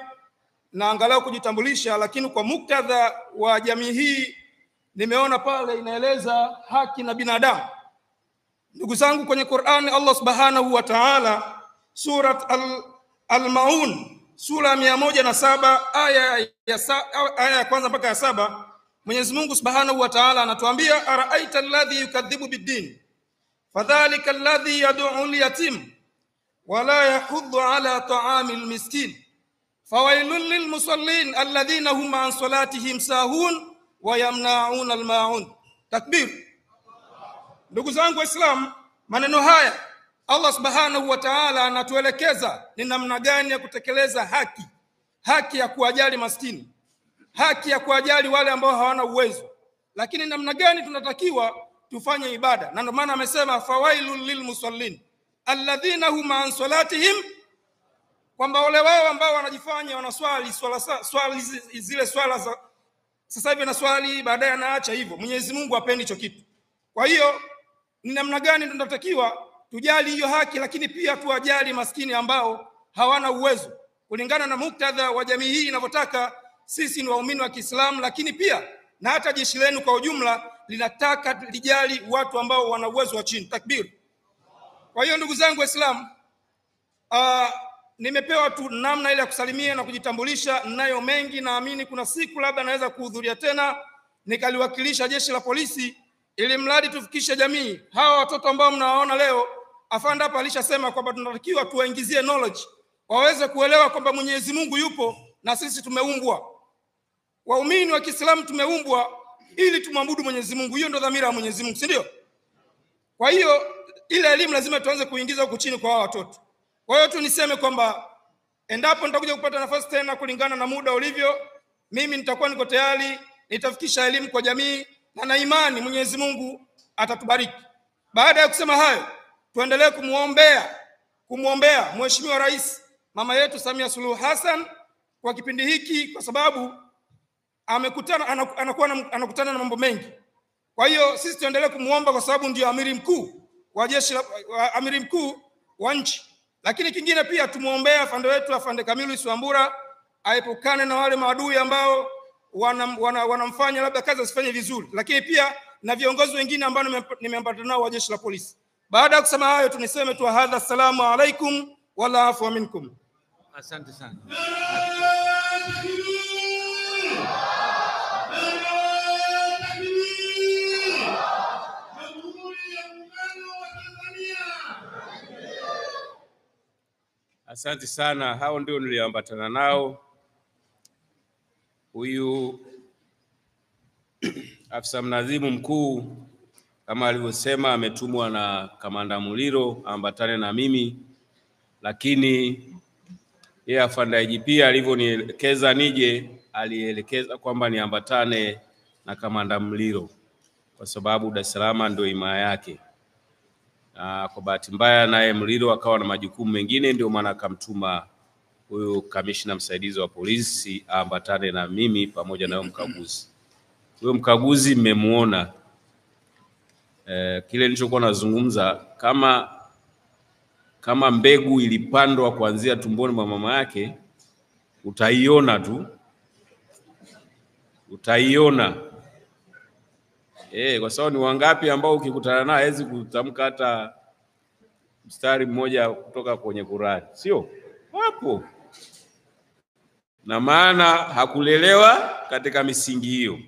na angalau kujitambulisha, lakini kwa muktadha wa jamii hii nimeona pale inaeleza haki na binadamu. Ndugu zangu, kwenye Qur'an Allah Subhanahu wa Ta'ala surat Al-Maun sura 107 aya ya kwanza mpaka ya 7, Mwenyezi Mungu Subhanahu wa Ta'ala anatuambia, araaita alladhi yukadhibu bid-din fadhalika alladhi yad'u al-yatim wala yahuddu ala ta'ami al-miskin fawailul lilmusallin alladhina hum an salatihim sahun wa yamna'un al-ma'un. Takbir. Ndugu zangu Waislamu, maneno haya Allah Subhanahu wa Ta'ala anatuelekeza ni namna gani ya kutekeleza haki ya kuwajali maskini, haki ya kuwajali wale ambao hawana uwezo, lakini namna gani tunatakiwa tufanye ibada. Na ndio maana amesema fawailul lilmusallin alladhina hum an salatihim, kwamba wale wao ambao wanajifanya wanaswali swali zile swala za sasa hivi na swali baadaye anaacha hivyo. Mwenyezi Mungu hapendi hicho kitu. Kwa hiyo ni namna gani tunatakiwa tujali hiyo haki, lakini pia tuwajali maskini ambao hawana uwezo kulingana na muktadha wa jamii hii inavyotaka. Sisi ni waumini wa Kiislamu, lakini pia na hata jeshi lenu kwa ujumla linataka lijali watu ambao wana uwezo wa chini. Takbir. Kwa hiyo ndugu zangu Waislamu, nimepewa tu namna ile ya kusalimia na kujitambulisha. Ninayo mengi, naamini kuna siku labda naweza kuhudhuria tena nikaliwakilisha jeshi la polisi, ili mradi tufikishe jamii hawa watoto ambao mnawaona leo. Afande hapa alishasema kwamba tunatakiwa tuwaingizie knowledge, waweze kuelewa kwamba Mwenyezi Mungu yupo na sisi tumeumbwa. Waumini wa Kiislamu tumeumbwa ili tumwabudu Mwenyezi Mungu. Hiyo ndio dhamira ya Mwenyezi Mungu, si ndio? Kwa hiyo ile elimu lazima tuanze kuingiza huko chini kwa watoto. Kwa hiyo tu niseme kwamba endapo nitakuja kupata nafasi tena kulingana na muda ulivyo, mimi nitakuwa niko tayari, nitafikisha elimu kwa jamii, na imani Mwenyezi Mungu atatubariki. Baada ya kusema hayo, tuendelee kumuombea Mheshimiwa Rais mama yetu Samia Suluhu Hassan kwa kipindi hiki, kwa sababu anakutana na mambo mengi. Kwa hiyo sisi tuendelee kumuomba kwa sababu ndio amiri mkuu wa jeshi, amiri mkuu wa nchi. Lakini kingine pia tumuombea afande wetu Afande Kamilu Iswambura aepukane na wale maadui ambao wanamfanya labda kazi asifanye vizuri, lakini pia na viongozi wengine ambao nimeambatana nao wa jeshi la polisi. Baada ya kusema hayo, tuniseme tu hadha, assalamu alaikum wala afwa minkum. Asante sana. Asante sana. Hao ndio niliambatana nao. Huyu afisa mnadhimu mkuu kama alivyosema ametumwa na Kamanda Muliro ambatane na mimi, lakini yeye afande IGP alivyonielekeza nije, alielekeza kwamba niambatane na Kamanda Muliro kwa sababu Dar es Salaam ndio imaa yake. Kwa bahati mbaya naye Muliro akawa na majukumu mengine, ndio maana akamtuma huyu kamishna msaidizi wa polisi ambatane na mimi pamoja na mkaguzi. Huyo mkaguzi mmemuona, kile nilichokuwa nazungumza, kama mbegu ilipandwa kuanzia tumboni mwa mama yake, utaiona tu, utaiona. Kwa sababu ni wangapi ambao ukikutana naye hawezi kutamka hata mstari mmoja kutoka kwenye Qur'ani, sio? Wapo. Na maana hakulelewa katika misingi hiyo.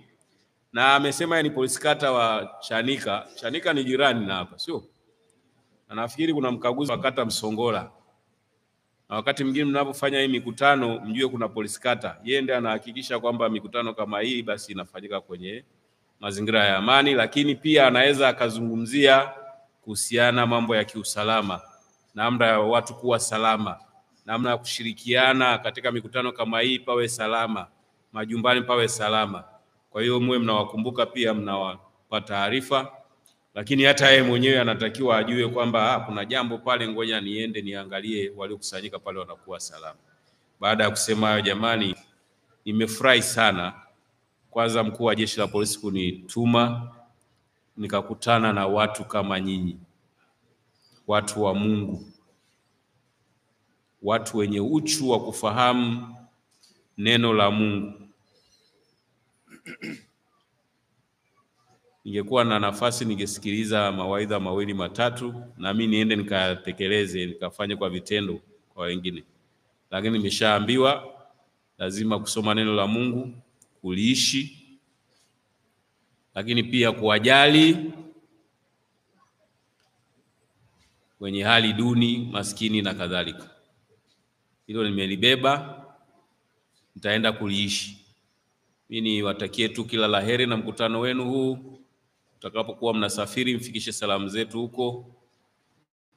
Na amesema ni polisi kata wa Chanika. Chanika ni jirani na hapa, sio? Na nafikiri kuna mkaguzi wa kata Msongola. Na wakati mwingine mnapofanya hii mikutano, mjue kuna polisi kata. Yeye ndiye anahakikisha kwamba mikutano kama hii basi inafanyika kwenye mazingira ya amani, lakini pia anaweza akazungumzia kuhusiana mambo ya kiusalama, namna ya watu kuwa salama, namna ya kushirikiana katika mikutano kama hii pawe salama, majumbani pawe salama. Kwa hiyo mwe mnawakumbuka pia, mnawapa taarifa, lakini hata yeye mwenyewe anatakiwa ajue kwamba kuna jambo pale, ngoja niende niangalie waliokusanyika pale wanakuwa salama. Baada ya kusema hayo, jamani, nimefurahi sana kwanza mkuu wa jeshi la polisi kunituma nikakutana na watu kama nyinyi, watu wa Mungu, watu wenye uchu wa kufahamu neno la Mungu. Ningekuwa na nafasi ningesikiliza mawaidha mawili matatu na mimi niende nikatekeleze, nikafanye kwa vitendo kwa wengine. lakini nimeshaambiwa lazima kusoma neno la Mungu, kuliishi, lakini pia kuwajali wenye hali duni, maskini na kadhalika. Hilo nimelibeba, nitaenda kuliishi. Mimi niwatakie tu kila laheri na mkutano wenu huu. Utakapokuwa mnasafiri, mfikishe salamu zetu huko.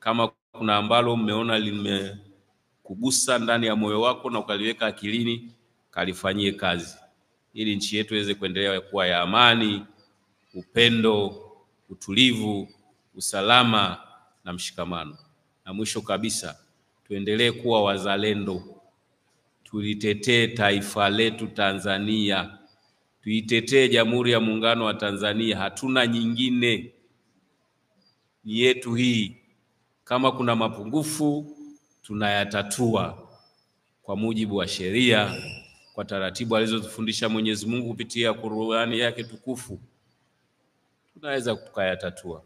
Kama kuna ambalo mmeona limekugusa ndani ya moyo wako na ukaliweka akilini, kalifanyie kazi, ili nchi yetu iweze kuendelea kuwa ya amani, upendo, utulivu, usalama na mshikamano. Na mwisho kabisa, tuendelee kuwa wazalendo. Tulitetee taifa letu Tanzania. Tuitetee Jamhuri ya Muungano wa Tanzania. Hatuna nyingine, ni yetu hii. Kama kuna mapungufu, tunayatatua kwa mujibu wa sheria, kwa taratibu alizotufundisha Mwenyezi Mungu kupitia Qur'ani yake tukufu. Tunaweza tukayatatua.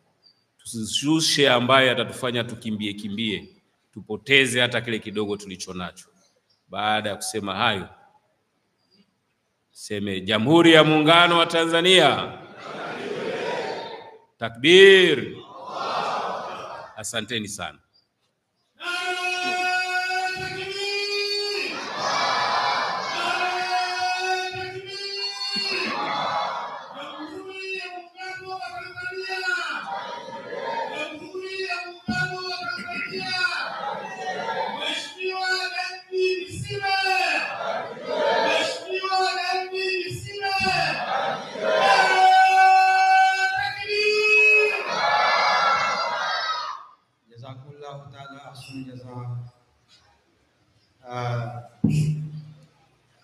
Tusishushe ambaye atatufanya tukimbie, tupoteze hata kile kidogo tulichonacho. Baada ya kusema hayo, seme Jamhuri ya Muungano wa Tanzania. Takbir. Asanteni sana.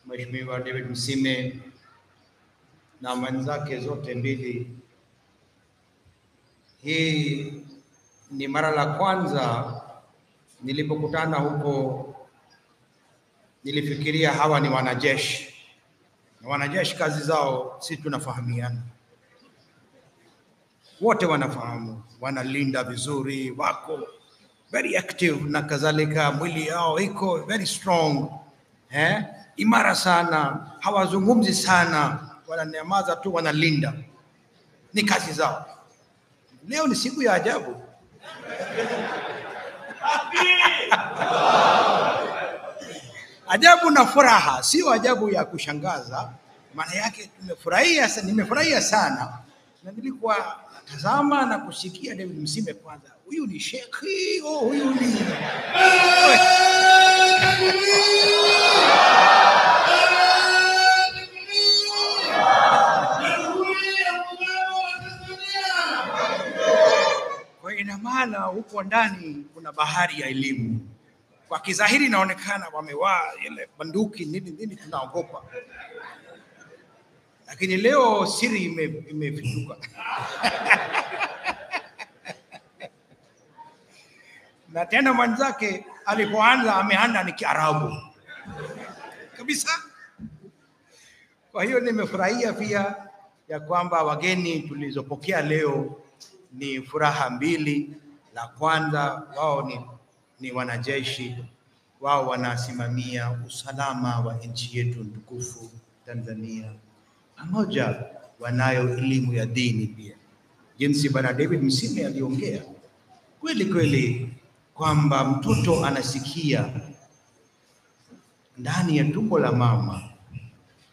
Mheshimiwa David Msime na mwenzake zote mbili. Hii ni mara la kwanza nilipokutana huko, nilifikiria hawa ni wanajeshi. Na wanajeshi kazi zao si tunafahamiana. Wote wanafahamu, wanalinda vizuri, wako very active na kadhalika, mwili yao iko very strong. Imara sana, hawazungumzi sana, wananyamaza tu, wanalinda. Ni kazi zao. Leo ni siku ya ajabu. Ajabu na furaha, sio ajabu ya kushangaza. Maana yake nimefurahia sana. Na nilikuwa tazama na kusikia David Msime kwanza. Huyu ni shekhi, huyu ni kwa ina maana huko ndani kuna bahari ya elimu. Kwa kizahiri inaonekana wamewaa ile bunduki nini tunaogopa. Lakini leo siri imefichuka. Na tena mwanzake alipoanza ameanza ni Kiarabu kabisa. Kwa hiyo nimefurahia pia ya kwamba wageni tulizopokea leo ni furaha mbili. La kwanza, wao ni wanajeshi, wao wanasimamia usalama wa nchi yetu tukufu Tanzania. Pamoja wanayo elimu ya dini pia. Jinsi Bwana David Msime aliongea, kweli kwamba mtoto anasikia ndani ya tumbo la mama.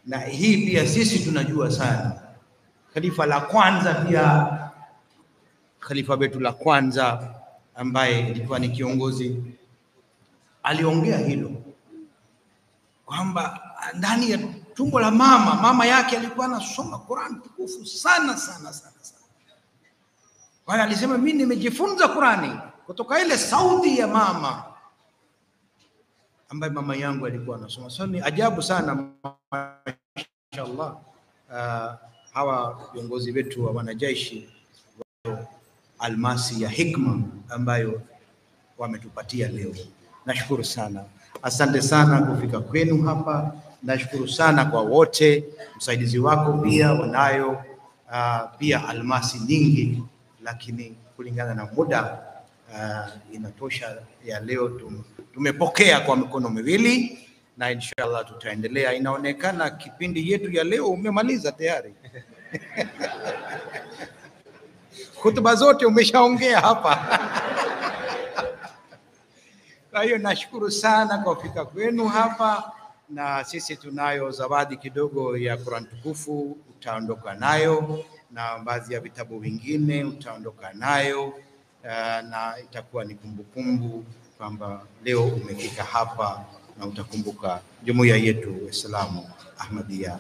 Na hii pia sisi tunajua sana. Khalifa la kwanza pia, khalifa wetu la kwanza ambaye alikuwa ni kiongozi, aliongea hilo kwamba ndani ya tumbo la mama yake alikuwa anasoma Qur'an tukufu sana. Kwa hiyo alisema mimi nimejifunza Qur'ani kutoka ile sauti ya mama ambaye mama yangu alikuwa anasoma. So ni ajabu sana, inshallah. Hawa viongozi wetu wa wanajeshi almasi ya hikma ambayo wametupatia leo. Nashukuru sana. Asante sana kufika kwenu hapa. Nashukuru sana kwa wote. Msaidizi wako pia wanayo pia almasi nyingi, lakini kulingana na muda inatosha ya leo. Tumepokea kwa mikono miwili na inshallah tutaendelea. Inaonekana kipindi yetu ya leo umemaliza tayari. Hutuba zote umeshaongea hapa. Kwa hiyo nashukuru sana kwa kufika kwenu hapa, na sisi tunayo zawadi kidogo ya Qur'an tukufu utaondoka nayo, na baadhi ya vitabu vingine utaondoka nayo, na itakuwa ni kumbukumbu kwamba leo umefika hapa na utakumbuka jumuiya yetu Waislamu Ahmadiyya.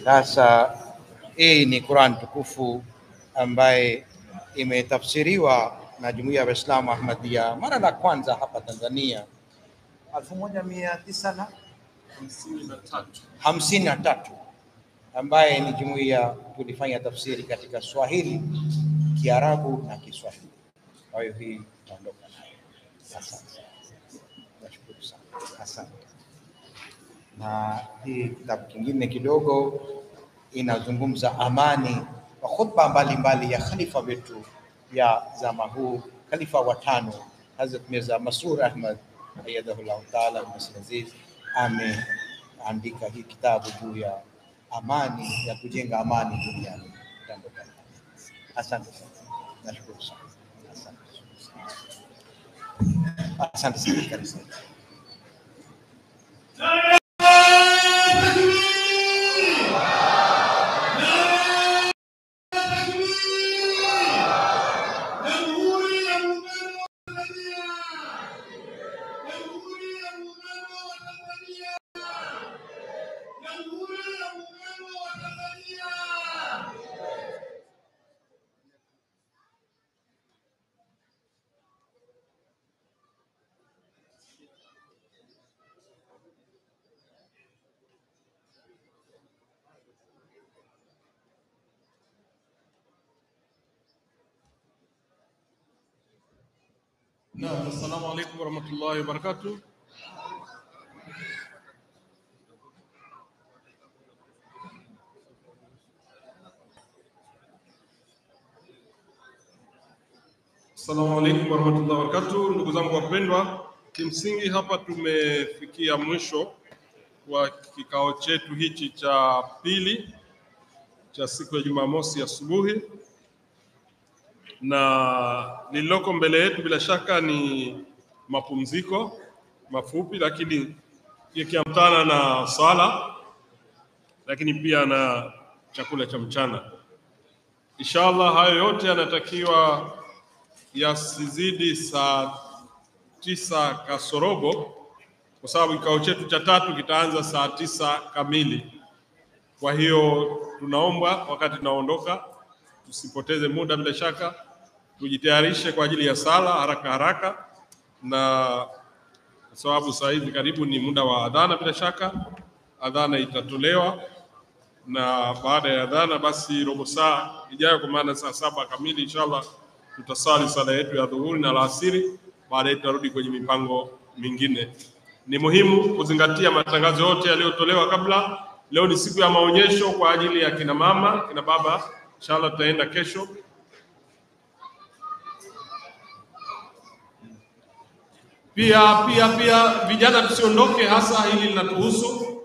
Sasa hii ni Qur'an tukufu ambaye imetafsiriwa na Jumuiya ya Waislamu Ahmadiyya mara la kwanza hapa Tanzania 1953, ambaye ni jumuiya tulifanya tafsiri katika Swahili, Kiarabu na Kiswahili. Kwa hiyo hii taondoka nayo. Asante. Nashukuru sana. Asante. Na hii kitabu kingine kidogo inazungumza amani wa khutba mbalimbali ya khalifa wetu ya zama huu, khalifa wa 5 Hazrat Mirza Masroor Ahmad ayyadahullah ta'ala Aziz, ameandika hii kitabu juu ya amani, ya kujenga amani duniani. Asante sana. Nashukuru sana. Asante sana. Karibu sana. Naam, assalamu alaykum warahmatullahi wabarakatuh. Assalamu alaykum warahmatullahi wabarakatuh. Ndugu zangu wapendwa, kimsingi hapa tumefikia mwisho wa kikao chetu hichi cha pili cha siku ya Jumamosi asubuhi, na lililoko mbele yetu bila shaka ni mapumziko mafupi, lakini yakiambatana na sala, lakini pia na chakula cha mchana. Inshallah hayo yote yanatakiwa yasizidi saa 9 kasorobo, kwa sababu kikao chetu cha 3 kitaanza saa 9 kamili. Kwa hiyo tunaomba wakati tunaondoka tusipoteze muda, bila shaka tujitayarishe kwa ajili ya sala haraka, na kwa sababu sasa hivi karibu ni muda wa adhana. Bila shaka adhana itatolewa, na baada ya adhana basi robo saa ijayo, kwa maana saa 7 kamili inshallah tutasali sala yetu ya dhuhuri na alasiri. Baadaye tutarudi kwenye mipango mingine. Ni muhimu kuzingatia matangazo yote yaliyotolewa kabla. Leo ni siku ya maonyesho kwa ajili ya kina mama, kina baba. Inshallah tutaenda kesho. Pia vijana tusiondoke, hasa hili linatuhusu.